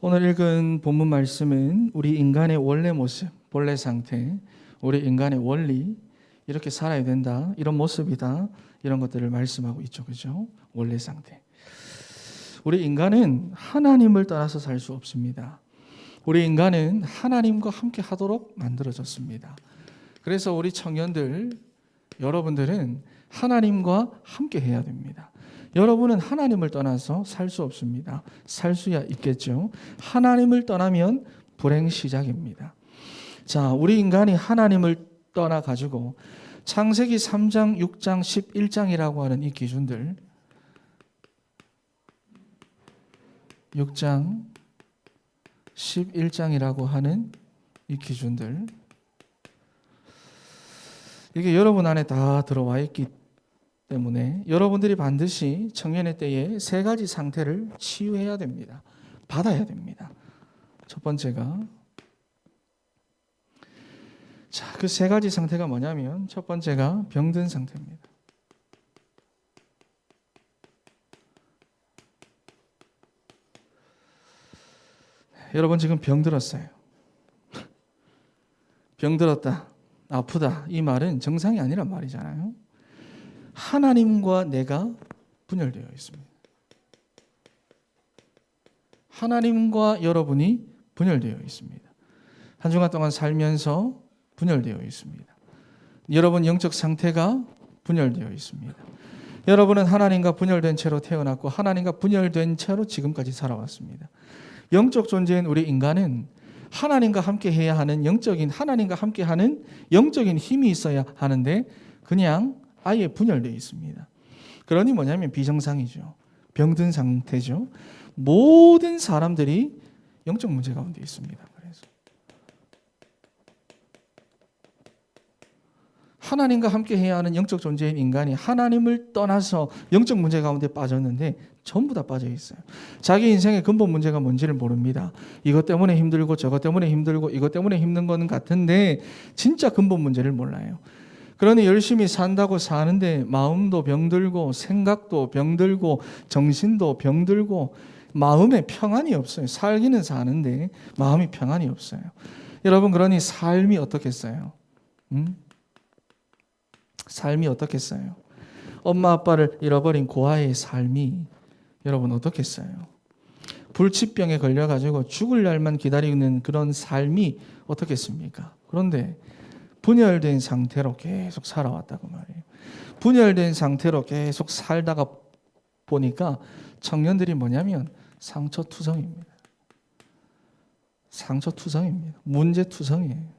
오늘 읽은 본문 말씀은 우리 인간의 원래 모습, 본래 상태, 우리 인간의 원리, 이렇게 살아야 된다, 이런 모습이다, 이런 것들을 말씀하고 있죠. 그죠? 원래 상태. 우리 인간은 하나님을 떠나서 살 수 없습니다. 우리 인간은 하나님과 함께 하도록 만들어졌습니다. 그래서 우리 청년들, 여러분들은 하나님과 함께 해야 됩니다. 여러분은 하나님을 떠나서 살 수 없습니다. 살 수야 있겠죠. 하나님을 떠나면 불행 시작입니다. 자, 우리 인간이 하나님을 떠나가지고 창세기 3장, 6장, 11장이라고 하는 이 기준들, 6장, 11장이라고 하는 이 기준들, 이게 여러분 안에 다 들어와 있기 때문에 여러분들이 반드시 청년의 때에 세 가지 상태를 치유해야 됩니다. 받아야 됩니다. 첫 번째가, 자, 그 세 가지 상태가 뭐냐면, 첫 번째가 병든 상태입니다. 여러분 지금 병들었어요. 병들었다, 아프다, 이 말은 정상이 아니란 말이잖아요. 하나님과 내가 분열되어 있습니다. 하나님과 여러분이 분열되어 있습니다. 한 주간 동안 살면서 분열되어 있습니다. 여러분 영적 상태가 분열되어 있습니다. 여러분은 하나님과 분열된 채로 태어났고 하나님과 분열된 채로 지금까지 살아왔습니다. 영적 존재인 우리 인간은 하나님과 함께 해야 하는 영적인, 하나님과 함께 하는 영적인 힘이 있어야 하는데 그냥 아예 분열되어 있습니다. 그러니 뭐냐면 비정상이죠. 병든 상태죠. 모든 사람들이 영적 문제 가운데 있습니다. 그래서 하나님과 함께 해야 하는 영적 존재인 인간이 하나님을 떠나서 영적 문제 가운데 빠졌는데 전부 다 빠져 있어요. 자기 인생의 근본 문제가 뭔지를 모릅니다. 이것 때문에 힘들고 저것 때문에 힘들고 이것 때문에 힘든 건 같은데 진짜 근본 문제를 몰라요. 그러니 열심히 산다고 사는데 마음도 병들고 생각도 병들고 정신도 병들고 마음에 평안이 없어요. 살기는 사는데 마음이 평안이 없어요. 여러분, 그러니 삶이 어떻겠어요? 삶이 어떻겠어요? 엄마 아빠를 잃어버린 고아의 삶이 여러분 어떻겠어요? 불치병에 걸려가지고 죽을 날만 기다리는 그런 삶이 어떻겠습니까? 그런데 분열된 상태로 계속 살아왔다고 말이에요. 분열된 상태로 계속 살다가 보니까 청년들이 뭐냐면 상처투성입니다. 상처투성입니다. 문제투성이에요.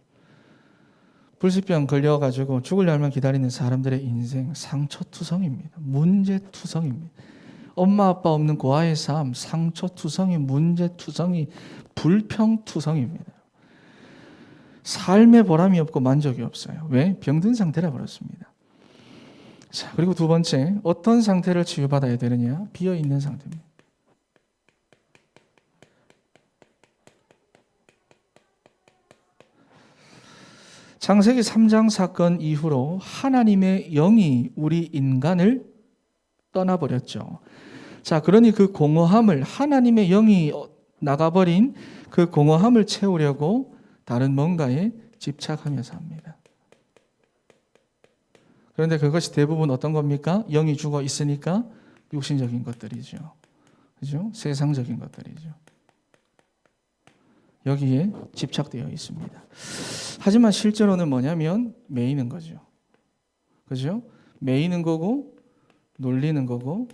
불치병 걸려가지고 죽을 날만 기다리는 사람들의 인생 상처투성입니다. 문제투성입니다. 엄마 아빠 없는 고아의 삶 상처투성이, 문제투성이, 불평투성입니다. 삶에 보람이 없고 만족이 없어요. 왜? 병든 상태라 그렇습니다. 자, 그리고 두 번째, 어떤 상태를 치유받아야 되느냐? 비어있는 상태입니다. 창세기 3장 사건 이후로 하나님의 영이 우리 인간을 떠나버렸죠. 자, 그러니 그 공허함을, 하나님의 영이 나가버린 그 공허함을 채우려고 다른 뭔가에 집착하면서 합니다. 그런데 그것이 대부분 어떤 겁니까? 영이 죽어 있으니까 육신적인 것들이죠. 그죠? 세상적인 것들이죠. 여기에 집착되어 있습니다. 하지만 실제로는 뭐냐면 매이는 거죠. 그죠? 매이는 거고 놀리는 거고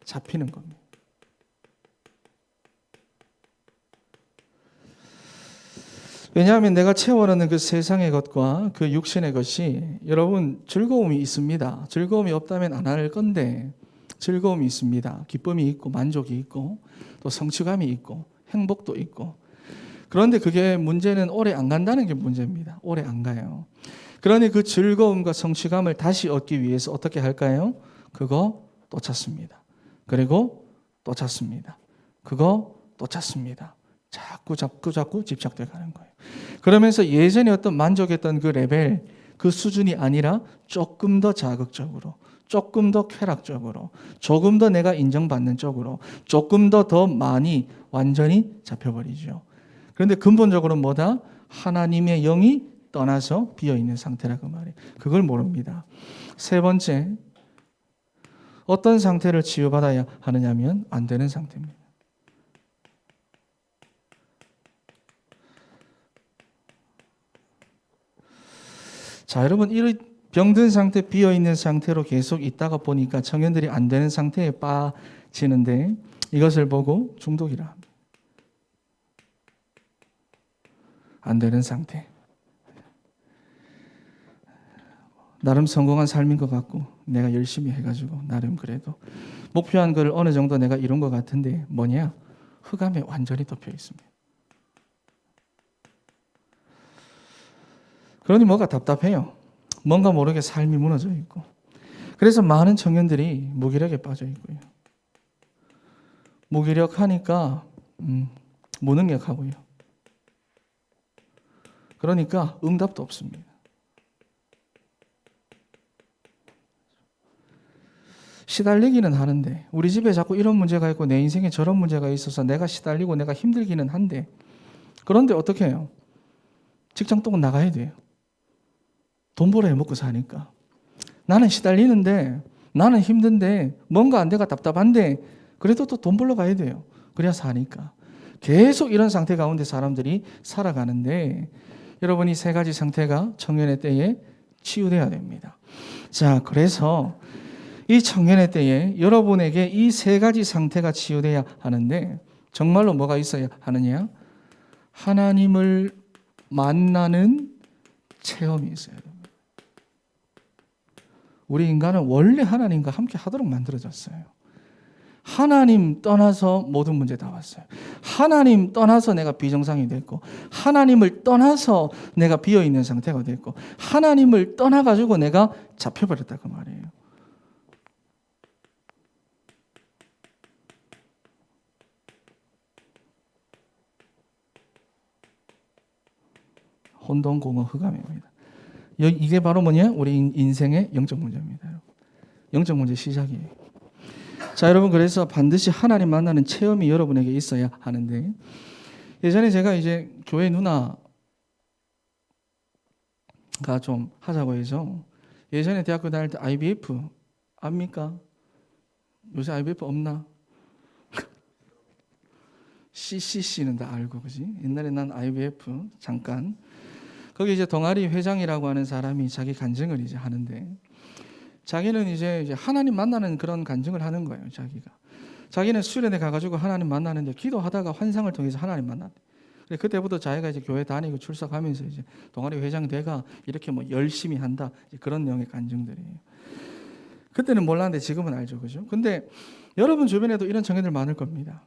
잡히는 겁니다. 왜냐하면 내가 채워넣는 그 세상의 것과 그 육신의 것이 여러분 즐거움이 있습니다. 즐거움이 없다면 안 할 건데 즐거움이 있습니다. 기쁨이 있고 만족이 있고 또 성취감이 있고 행복도 있고, 그런데 그게 문제는 오래 안 간다는 게 문제입니다. 오래 안 가요. 그러니 그 즐거움과 성취감을 다시 얻기 위해서 어떻게 할까요? 그거 또 찾습니다. 그리고 또 찾습니다. 그거 또 찾습니다. 자꾸 집착돼 가는 거예요. 그러면서 예전에 어떤 만족했던 그 레벨, 그 수준이 아니라 조금 더 자극적으로, 조금 더 쾌락적으로, 조금 더 내가 인정받는 쪽으로, 조금 더 많이 완전히 잡혀버리죠. 그런데 근본적으로 뭐다? 하나님의 영이 떠나서 비어있는 상태라고 말해요. 그걸 모릅니다. 세 번째, 어떤 상태를 치유받아야 하느냐면 안 되는 상태입니다. 자, 여러분, 이 병든 상태, 비어있는 상태로 계속 있다가 보니까 청년들이 안 되는 상태에 빠지는데 이것을 보고 중독이라 합니다. 안 되는 상태. 나름 성공한 삶인 것 같고 내가 열심히 해가지고 나름 그래도 목표한 걸 어느 정도 내가 이룬 것 같은데 뭐냐? 흑암에 완전히 덮여 있습니다. 그러니 뭐가 답답해요. 뭔가 모르게 삶이 무너져 있고. 그래서 많은 청년들이 무기력에 빠져 있고요. 무기력하니까 무능력하고요. 그러니까 응답도 없습니다. 시달리기는 하는데 우리 집에 자꾸 이런 문제가 있고 내 인생에 저런 문제가 있어서 내가 시달리고 내가 힘들기는 한데 그런데 어떻게 해요? 직장 또 나가야 돼요. 돈 벌어야 먹고 사니까. 나는 시달리는데 나는 힘든데 뭔가 안 돼가 답답한데 그래도 또 돈 벌러 가야 돼요. 그래야 사니까. 계속 이런 상태 가운데 사람들이 살아가는데 여러분 이 세 가지 상태가 청년의 때에 치유돼야 됩니다. 자, 그래서 이 청년의 때에 여러분에게 이 세 가지 상태가 치유돼야 하는데 정말로 뭐가 있어야 하느냐? 하나님을 만나는 체험이 있어야 됩니다. 우리 인간은 원래 하나님과 함께 하도록 만들어졌어요. 하나님 떠나서 모든 문제 다 왔어요. 하나님 떠나서 내가 비정상이 됐고 하나님을 떠나서 내가 비어있는 상태가 됐고 하나님을 떠나가지고 내가 잡혀버렸다고 말이에요. 혼돈공허 흑암입니다. 이게 바로 뭐냐? 우리 인생의 영적 문제입니다. 영적 문제 시작이에요. 자, 여러분 그래서 반드시 하나님 만나는 체험이 여러분에게 있어야 하는데 예전에 제가 이제 교회 누나가 좀 하자고 해서 예전에 대학교 다닐 때 IVF 압니까? 요새 IVF 없나? CCC는 다 알고 그지? 옛날에 난 IVF 잠깐 거기 이제 동아리 회장이라고 하는 사람이 자기 간증을 이제 하는데 자기는 이제 하나님 만나는 그런 간증을 하는 거예요. 자기는 수련회 가가지고 하나님 만나는데 기도하다가 환상을 통해서 하나님 만났대. 그때부터 자기가 이제 교회 다니고 출석하면서 이제 동아리 회장 돼가 이렇게 뭐 열심히 한다 그런 내용의 간증들이에요. 그때는 몰랐는데 지금은 알죠, 그죠? 근데 여러분 주변에도 이런 청년들 많을 겁니다.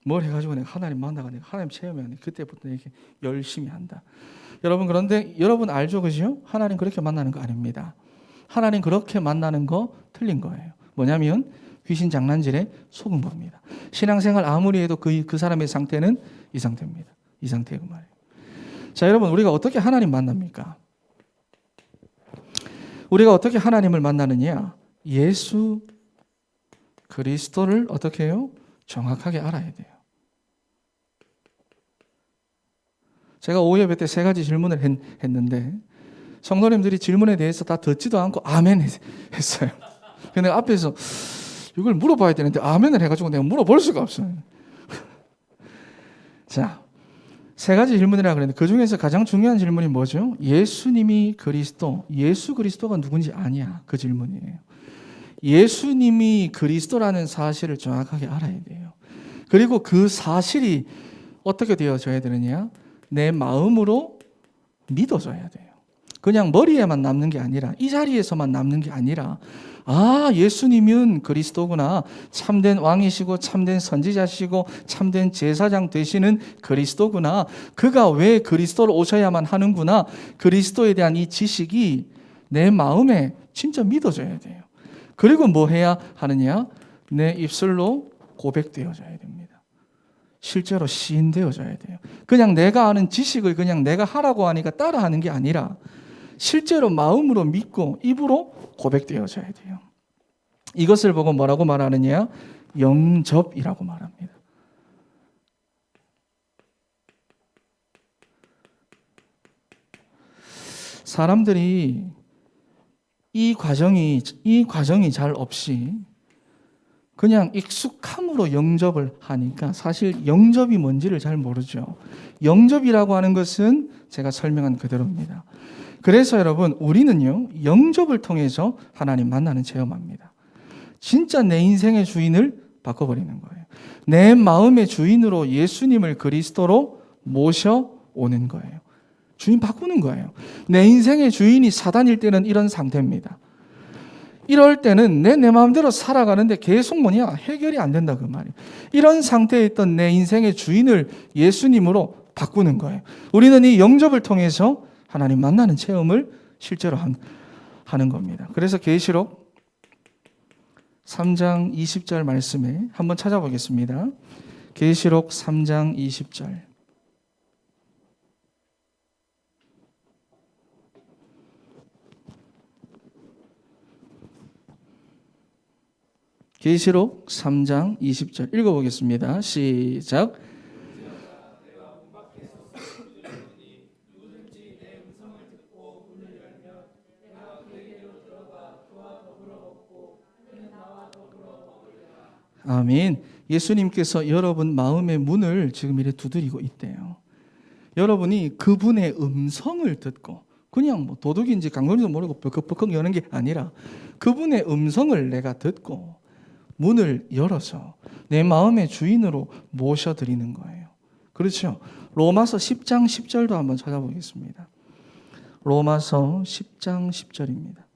뭘 해가지고 내가 하나님 만나가 내가 하나님 체험해 그때부터 이렇게 열심히 한다. 여러분 그런데 여러분 알죠, 그죠? 하나님 그렇게 만나는 거 아닙니다. 하나님 그렇게 만나는 거 틀린 거예요. 뭐냐면 귀신 장난질에 속은 겁니다. 신앙생활 아무리 해도 그 사람의 상태는 이 상태입니다. 이 상태고 말이에요. 자, 여러분 우리가 어떻게 하나님 만납니까? 우리가 어떻게 하나님을 만나느냐? 예수 그리스도를 어떻게 해요? 정확하게 알아야 돼요. 제가 오예배 때 세 가지 질문을 했는데 성도님들이 질문에 대해서 다 듣지도 않고 아멘 했어요. 근데 앞에서 이걸 물어봐야 되는데 아멘을 해가지고 내가 물어볼 수가 없어요. 자, 세 가지 질문이라고 그랬는데 그 중에서 가장 중요한 질문이 뭐죠? 예수님이 그리스도, 예수 그리스도가 누군지 아냐? 그 질문이에요. 예수님이 그리스도라는 사실을 정확하게 알아야 돼요. 그리고 그 사실이 어떻게 되어져야 되느냐? 내 마음으로 믿어져야 돼요. 그냥 머리에만 남는 게 아니라 이 자리에서만 남는 게 아니라 아, 예수님은 그리스도구나. 참된 왕이시고 참된 선지자시고 참된 제사장 되시는 그리스도구나. 그가 왜 그리스도로 오셔야만 하는구나. 그리스도에 대한 이 지식이 내 마음에 진짜 믿어져야 돼요. 그리고 뭐 해야 하느냐? 내 입술로 고백되어져야 됩니다. 실제로 시인되어져야 돼요. 그냥 내가 아는 지식을 그냥 내가 하라고 하니까 따라하는 게 아니라 실제로 마음으로 믿고 입으로 고백되어져야 돼요. 이것을 보고 뭐라고 말하느냐? 영접이라고 말합니다. 사람들이 이 과정이 잘 없이 그냥 익숙함으로 영접을 하니까 사실 영접이 뭔지를 잘 모르죠. 영접이라고 하는 것은 제가 설명한 그대로입니다. 그래서 여러분, 우리는요, 영접을 통해서 하나님 만나는 체험합니다. 진짜 내 인생의 주인을 바꿔버리는 거예요. 내 마음의 주인으로 예수님을 그리스도로 모셔오는 거예요. 주인 바꾸는 거예요. 내 인생의 주인이 사단일 때는 이런 상태입니다. 이럴 때는 내 마음대로 살아가는데 계속 해결이 안 된다 그 말이에요. 이런 상태에 있던 내 인생의 주인을 예수님으로 바꾸는 거예요. 우리는 이 영접을 통해서 하나님 만나는 체험을 실제로 하는 겁니다. 그래서 계시록 3장 20절 말씀에 한번 찾아보겠습니다. 계시록 3장 20절. 계시록 3장 20절 읽어보겠습니다. 시작. 아멘. 예수님께서 여러분 마음의 문을 지금 이렇게 두드리고 있대요. 여러분이 그분의 음성을 듣고 그냥 도둑인지 강도인지도 모르고 벅벅벅 여는 게 아니라 그분의 음성을 내가 듣고 문을 열어서 내 마음의 주인으로 모셔드리는 거예요. 그렇죠? 로마서 10장 10절도 한번 찾아보겠습니다. 로마서 10장 10절입니다.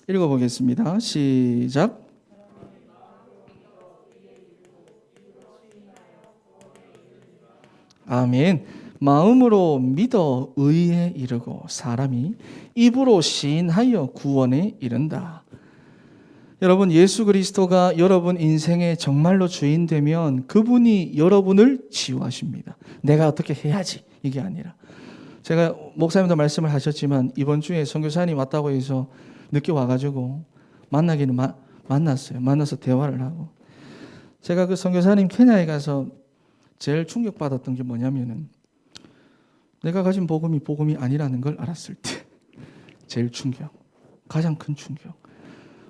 읽어보겠습니다. 시작. 아멘. 마음으로 믿어 의에 이르고 사람이 입으로 시인하여 구원에 이른다. 여러분, 예수 그리스도가 여러분 인생의 정말로 주인 되면 그분이 여러분을 치유하십니다. 내가 어떻게 해야지 이게 아니라, 제가 목사님도 말씀을 하셨지만 이번 주에 선교사님 왔다고 해서 늦게 와가지고 만나기는 만났어요. 만나서 대화를 하고, 제가 그 선교사님 케냐에 가서 제일 충격받았던 게 뭐냐면은 내가 가진 복음이 아니라는 걸 알았을 때 제일 충격, 가장 큰 충격.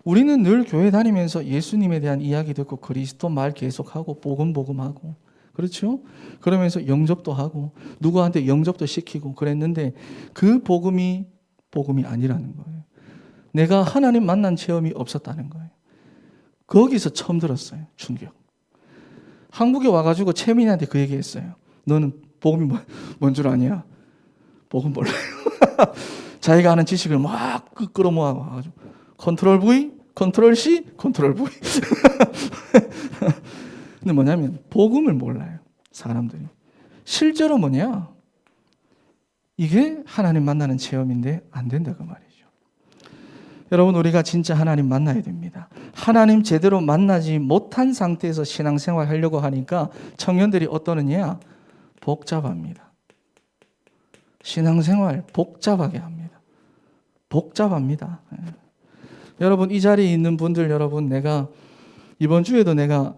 우리는 늘 교회 다니면서 예수님에 대한 이야기 듣고 그리스도 말 계속하고 복음하고, 그렇죠? 그러면서 영접도 하고 누구한테 영접도 시키고 그랬는데 그 복음이 아니라는 거예요. 내가 하나님 만난 체험이 없었다는 거예요. 거기서 처음 들었어요. 충격. 한국에 와가지고 채민이한테 그 얘기했어요. 너는 복음이 뭔 줄 아냐? 복음 몰라요. 자기가 아는 지식을 막 끌어모아가지고 컨트롤 V, 컨트롤 C, 컨트롤 V. 근데 뭐냐면 복음을 몰라요. 사람들이. 실제로 이게 하나님 만나는 체험인데 안 된다 그 말이죠. 여러분, 우리가 진짜 하나님 만나야 됩니다. 하나님 제대로 만나지 못한 상태에서 신앙생활 하려고 하니까 청년들이 어떠느냐? 복잡합니다. 신앙생활 복잡하게 합니다. 복잡합니다. 여러분, 이 자리에 있는 분들, 여러분, 내가 이번 주에도 내가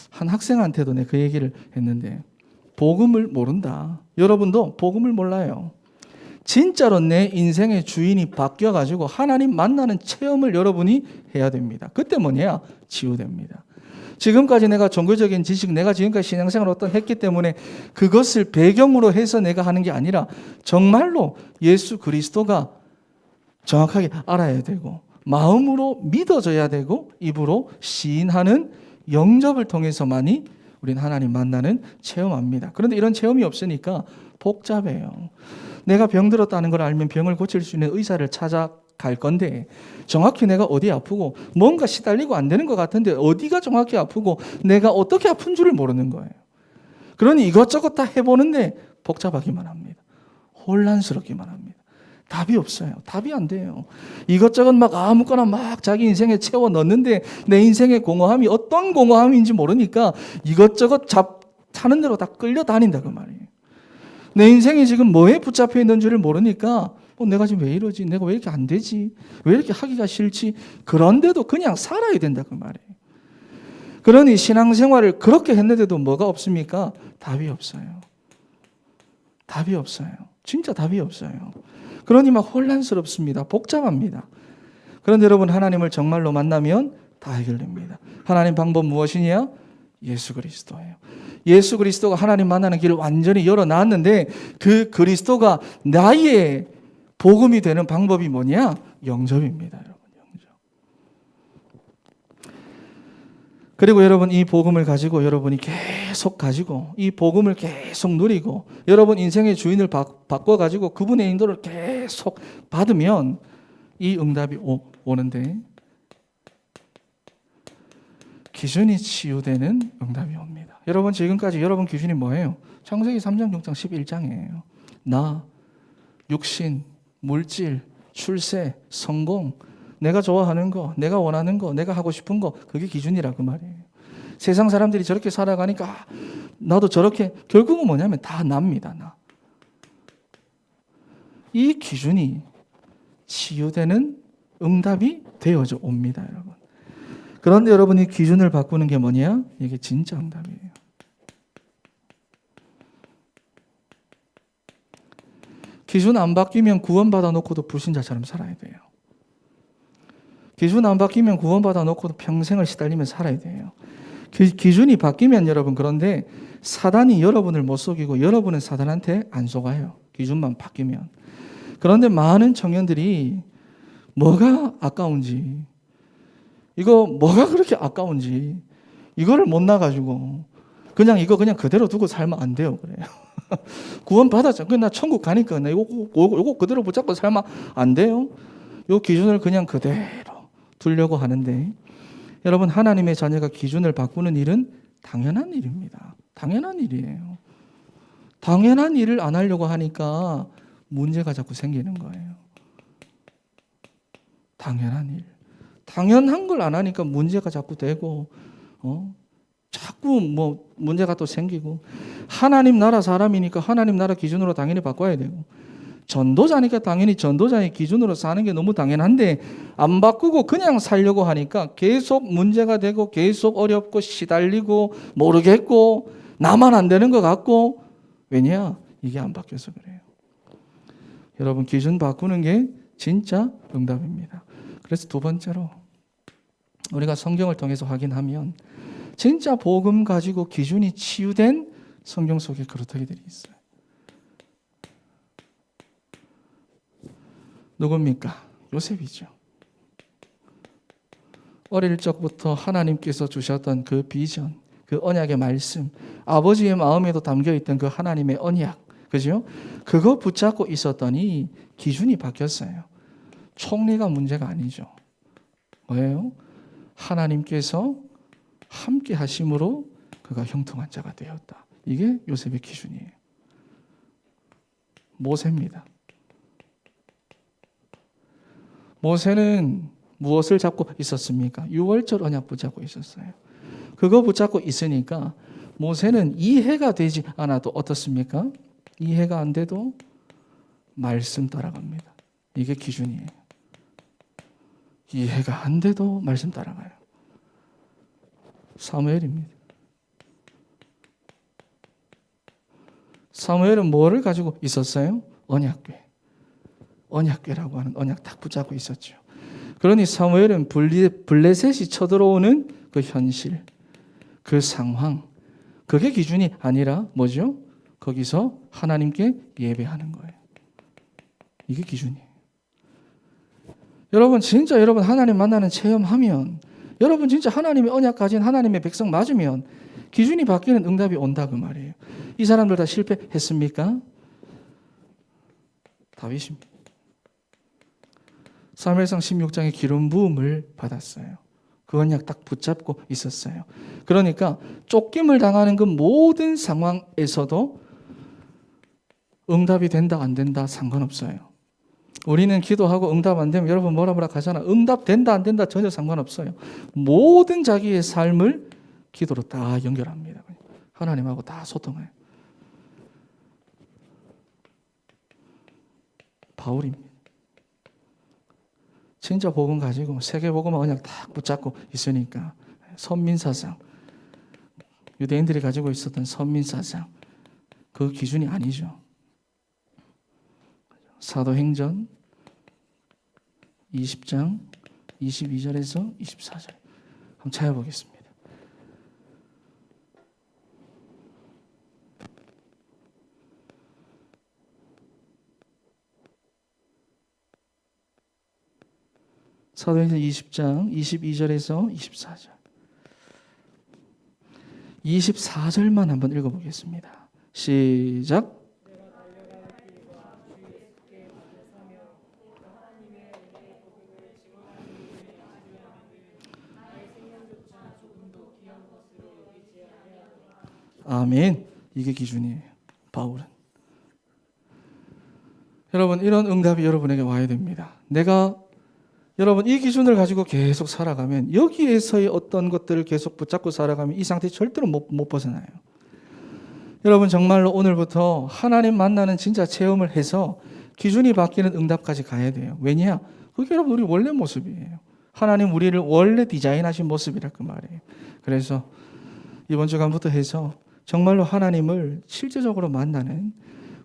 한 학생한테도 내가 그 얘기를 했는데 복음을 모른다. 여러분도 복음을 몰라요. 진짜로 내 인생의 주인이 바뀌어가지고 하나님 만나는 체험을 여러분이 해야 됩니다. 그때 치유됩니다. 지금까지 내가 종교적인 지식, 내가 지금까지 신앙생활을 했기 때문에 그것을 배경으로 해서 내가 하는 게 아니라 정말로 예수 그리스도가 정확하게 알아야 되고 마음으로 믿어져야 되고 입으로 시인하는 영접을 통해서만이 우리는 하나님 만나는 체험합니다. 그런데 이런 체험이 없으니까 복잡해요. 내가 병들었다는 걸 알면 병을 고칠 수 있는 의사를 찾아갈 건데 정확히 내가 어디 아프고 뭔가 시달리고 안 되는 것 같은데 어디가 정확히 아프고 내가 어떻게 아픈 줄을 모르는 거예요. 그러니 이것저것 다 해보는데 복잡하기만 합니다. 혼란스럽기만 합니다. 답이 없어요. 답이 안 돼요. 이것저것 막 아무거나 막 자기 인생에 채워 넣는데 내 인생의 공허함이 어떤 공허함인지 모르니까 이것저것 타는 대로 다 끌려다닌다 그 말이에요. 내 인생이 지금 뭐에 붙잡혀 있는 줄을 모르니까 내가 지금 왜 이러지? 내가 왜 이렇게 안 되지? 왜 이렇게 하기가 싫지? 그런데도 그냥 살아야 된다 그 말이에요. 그러니 신앙생활을 그렇게 했는데도 뭐가 없습니까? 답이 없어요. 답이 없어요. 진짜 답이 없어요. 그러니 막 혼란스럽습니다. 복잡합니다. 그런데 여러분, 하나님을 정말로 만나면 다 해결됩니다. 하나님 방법 무엇이냐? 예수 그리스도예요. 예수 그리스도가 하나님 만나는 길을 완전히 열어놨는데 그 그리스도가 나의 복음이 되는 방법이 뭐냐? 영접입니다. 여러분, 영접. 그리고 여러분, 이 복음을 가지고 여러분이 계속 가지고 이 복음을 계속 누리고 여러분 인생의 주인을 바꿔가지고 그분의 인도를 계속 받으면 이 응답이 오는데 기준이 치유되는 응답이 옵니다. 여러분, 지금까지 여러분 기준이 뭐예요? 창세기 3장, 6장, 11장이에요. 나, 육신, 물질, 출세, 성공, 내가 좋아하는 거, 내가 원하는 거, 내가 하고 싶은 거, 그게 기준이라 그 말이에요. 세상 사람들이 저렇게 살아가니까 나도 저렇게, 결국은 뭐냐면 다 납니다. 나. 이 기준이 치유되는 응답이 되어져 옵니다, 여러분. 그런데 여러분이 기준을 바꾸는 게 뭐냐? 이게 진짜 응답이에요. 기준 안 바뀌면 구원받아 놓고도 불신자처럼 살아야 돼요. 기준 안 바뀌면 구원받아 놓고도 평생을 시달리며 살아야 돼요. 기준이 바뀌면 여러분, 그런데 사단이 여러분을 못 속이고 여러분은 사단한테 안 속아요. 기준만 바뀌면. 그런데 많은 청년들이 뭐가 아까운지, 이거 뭐가 그렇게 아까운지 이거를 못 나가지고 그냥 이거 그냥 그대로 두고 살면 안 돼요. 그래요. 구원 받았잖아. 나 천국 가니까 나 이거 그대로 붙잡고 살면 안 돼요. 이 기준을 그냥 그대로 두려고 하는데, 여러분, 하나님의 자녀가 기준을 바꾸는 일은 당연한 일입니다. 당연한 일이에요. 당연한 일을 안 하려고 하니까 문제가 자꾸 생기는 거예요. 당연한 일. 당연한 걸 안 하니까 문제가 자꾸 되고, 자꾸 뭐 문제가 또 생기고, 하나님 나라 사람이니까 하나님 나라 기준으로 당연히 바꿔야 되고, 전도자니까 당연히 전도자의 기준으로 사는 게 너무 당연한데 안 바꾸고 그냥 살려고 하니까 계속 문제가 되고 계속 어렵고 시달리고 모르겠고 나만 안 되는 것 같고, 왜냐? 이게 안 바뀌어서 그래요. 여러분, 기준 바꾸는 게 진짜 응답입니다. 그래서 두 번째로 우리가 성경을 통해서 확인하면 진짜 복음 가지고 기준이 치유된 성경 속에 그루터기들이 있어요. 누굽니까? 요셉이죠. 어릴 적부터 하나님께서 주셨던 그 비전, 그 언약의 말씀, 아버지의 마음에도 담겨있던 그 하나님의 언약, 그죠? 그거 붙잡고 있었더니 기준이 바뀌었어요. 총리가 문제가 아니죠. 뭐예요? 하나님께서 함께 하심으로 그가 형통한 자가 되었다. 이게 요셉의 기준이에요. 모세입니다. 모세는 무엇을 잡고 있었습니까? 유월절 언약 붙잡고 있었어요. 그거 붙잡고 있으니까 모세는 이해가 되지 않아도 어떻습니까? 이해가 안 돼도 말씀 따라갑니다. 이게 기준이에요. 이해가 안 돼도 말씀 따라가요. 사무엘입니다. 사무엘은 뭐를 가지고 있었어요? 언약궤. 언약궤라고 하는 언약 딱 붙잡고 있었죠. 그러니 사무엘은 블레셋이 쳐들어오는 그 현실, 그 상황, 그게 기준이 아니라 뭐죠? 거기서 하나님께 예배하는 거예요. 이게 기준이에요. 여러분, 진짜 여러분 하나님 만나는 체험하면, 여러분 진짜 하나님의 언약 가진 하나님의 백성 맞으면 기준이 바뀌는 응답이 온다 그 말이에요. 이 사람들 다 실패했습니까? 다윗입니다. 사무엘상 16장에 기름 부음을 받았어요. 그 언약 딱 붙잡고 있었어요. 그러니까 쫓김을 당하는 그 모든 상황에서도 응답이 된다 안 된다 상관없어요. 우리는 기도하고 응답 안 되면 여러분 뭐라 하잖아. 응답 된다 안 된다 전혀 상관없어요. 모든 자기의 삶을 기도로 다 연결합니다. 하나님하고 다 소통해요. 바울입니다. 진짜 복음 가지고 세계 복음을 그냥 딱 붙잡고 있으니까 선민사상, 유대인들이 가지고 있었던 선민사상, 그 기준이 아니죠. 사도행전 20장 22절에서 24절 한번 찾아보겠습니다. 사도행전 20장 22절에서 24절 24절만 한번 읽어보겠습니다. 시작. 아멘. 이게 기준이에요. 바울은. 여러분, 이런 응답이 여러분에게 와야 됩니다. 여러분 이 기준을 가지고 계속 살아가면, 여기에서의 어떤 것들을 계속 붙잡고 살아가면 이 상태 절대로 못 벗어나요. 여러분 정말로 오늘부터 하나님 만나는 진짜 체험을 해서 기준이 바뀌는 응답까지 가야 돼요. 왜냐? 그게 여러분 우리 원래 모습이에요. 하나님 우리를 원래 디자인하신 모습이라 그 말이에요. 그래서 이번 주간부터 해서 정말로 하나님을 실제적으로 만나는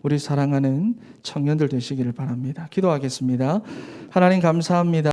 우리 사랑하는 청년들 되시기를 바랍니다. 기도하겠습니다. 하나님 감사합니다.